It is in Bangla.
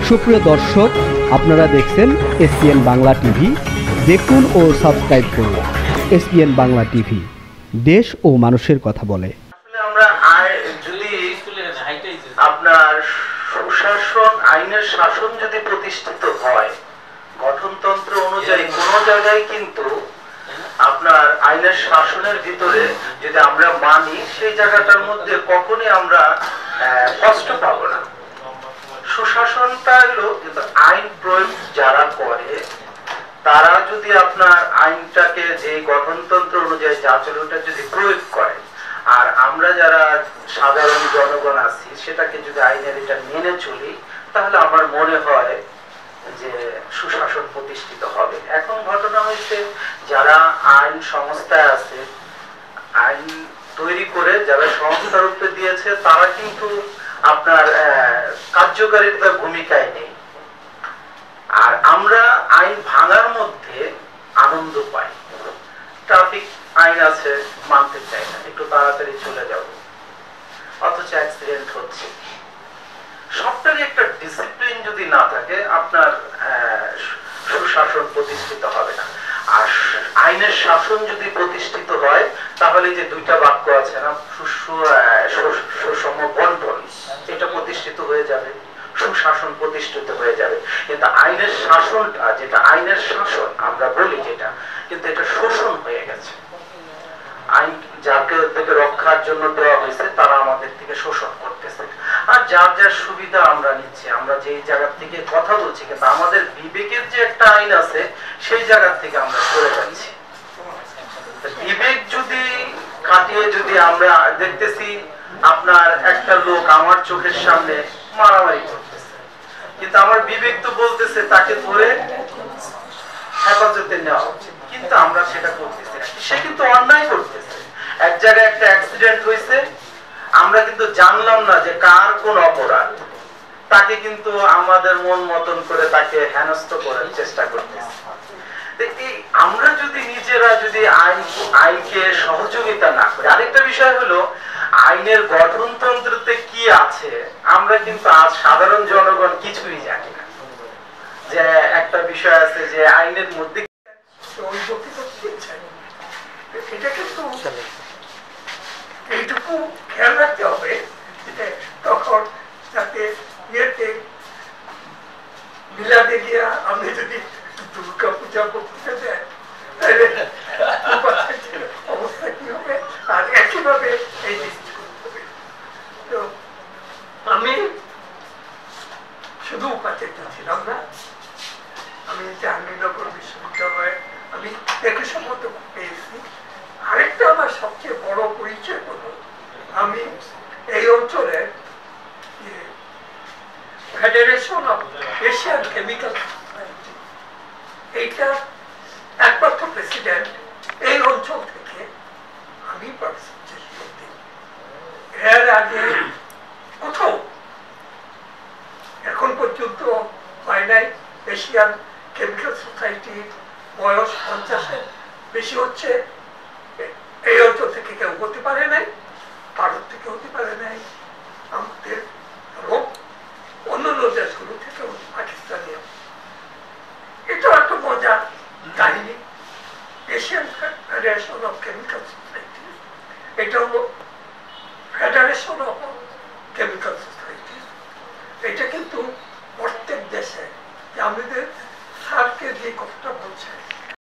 সুপ্রিয় দর্শক, আপনারা দেখছেন এসপিএন বাংলা টিভি। দেখুন ও সাবস্ক্রাইব করুন এসপিএন বাংলা টিভি, দেশ ও মানুষের কথা বলে। আমরা যদি আপনার সুশাসন, আইনের শাসন যদি প্রতিষ্ঠিত হয়, গঠনতন্ত্র অনুযায়ী কোন জায়গায় কিন্তু আপনার আইনের শাসনের ভিতরে যদি আমরা মানি, সেই জায়গাটার মধ্যে কখনই আমরা কষ্ট পাবো না। সুশাসনটা হলো কিন্তু আইন প্রয়োগ যারা করে, তারা যদি আপনার আইনটাকে যে গঠনতন্ত্র অনুযায়ী যা চলে ওটা যদি প্রয়োগ করে, আর আমরা যারা সাধারণ জনগণ আছি সেটাকে যদি আইনের এটা মেনে চলি, তাহলে আমার মনে হয় যে সুশাসন প্রতিষ্ঠিত হবে। এখন ঘটনা হয়েছে, যারা আইন সংস্থায় আছে, আইন তৈরি করে যারা সংস্থা রূপে দিয়েছে, তারা কিন্তু আপনার কার্যকারিতার ভূমিকায় নেই। আর আমরা আইন ভাঙার মধ্যে আনন্দ পাই। ট্রাফিক আইন আছে, মানতে চাই না, একটু তাড়াতাড়ি চলে যাব, অথচ অ্যাক্সিডেন্ট হচ্ছে। সবটারই একটা ডিসিপ্লিন যদি না থাকে, আপনার সুশাসন প্রতিষ্ঠিত হবে না। আর আইনের শাসন যদি প্রতিষ্ঠিত হয়, তাহলে যে দুইটা বাক্য আছে না, সুষম বন্টন, এটা প্রতিষ্ঠিত হয়ে যাবে, সুশাসন প্রতিষ্ঠিত হয়ে যাবে। কিন্তু আইনের শাসনটা, যেটা আইনের শাসন আমরা বলি যেটা, কিন্তু এটা শোষণ হয়ে গেছে। আইন যাকে থেকে রক্ষার জন্য দেওয়া হয়েছে, তারা আমাদের থেকে শোষণ করতেছে। আর যার যার সুবিধা আমরা নিচ্ছি, আমরা যেই জায়গা থেকে কথা বলছি, কিন্তু আমাদের বিবেকের যে একটা আইন আছে, সেই জায়গা থেকে আমরা সরে যাচ্ছি। বিবেক যদি কাটিয়ে যদি আমরা দেখতেছি আপনার একটা লোক আমার চোখের সামনে মারামারি করতেছে, কিন্তু আমার বিবেক তো বলতেছে তাকে ধরে হেফাজতে নেওয়া উচিত, কিন্তু আমরা সেটা করতেছি না। সে কিন্তু অন্যায় করতেছে। এক জায়গায় একটা অ্যাক্সিডেন্ট হয়েছে, আমরা কিন্তু জানলাম না যে কার কোন অপরাধ, তাকে কিন্তু আমাদের মন মতন করে তাকে হেনস্থ করার চেষ্টা করতেছি। আমরা যদি নিজেরা যদি আইনকে সহযোগিতা না করি, আরেকটা বিষয় হলো আইনের গঠনতন্ত্রতে কি আছে, আমরা কিন্তু আজ সাধারণ জনগণ কিছুই জানি না। যে একটা বিষয় আছে যে আইনের মধ্যে এটা কিন্তু এইটুকু খেয়াল রাখতে হবে, তখন যাতে ইয়েতে মিলাদে গিয়া আমি যদি দুর্গা পূজা করতে দেয়, তাহলে অবস্থা কি হবে। আর একইভাবে এই তো আমি শুধু উপাচার্য ছিলাম না, আমি জাহাঙ্গীরনগর বিশ্ববিদ্যালয়ে আমি একই সম্মত পেয়েছি। আরেকটা আমার সবচেয়ে বড় পরিচয় হলো, আমি এই অঞ্চলের federation of Asian chemical society, এইটা একমাত্র প্রেসিডেন্ট এই অঞ্চল থেকে আমি এর আগে কোথাও এখন পর্যন্ত হয় নাই। এশিয়ান কেমিক্যাল সোসাইটির বয়স 50-এর বেশি হচ্ছে, এই অঞ্চল থেকে কেউ হতে পারে নাই, ভারত থেকে হতে পারে নাই, আমাদের অন্যান্য দেশগুলো থেকে, পাকিস্তানীয়। এটা একটা মজার কাহিনী। Asian federation of chemical society, এটা হলো ফেডারেশন অফ কেমিক্যাল সোসাইটি। এটা কিন্তু প্রত্যেক দেশে, আমাদের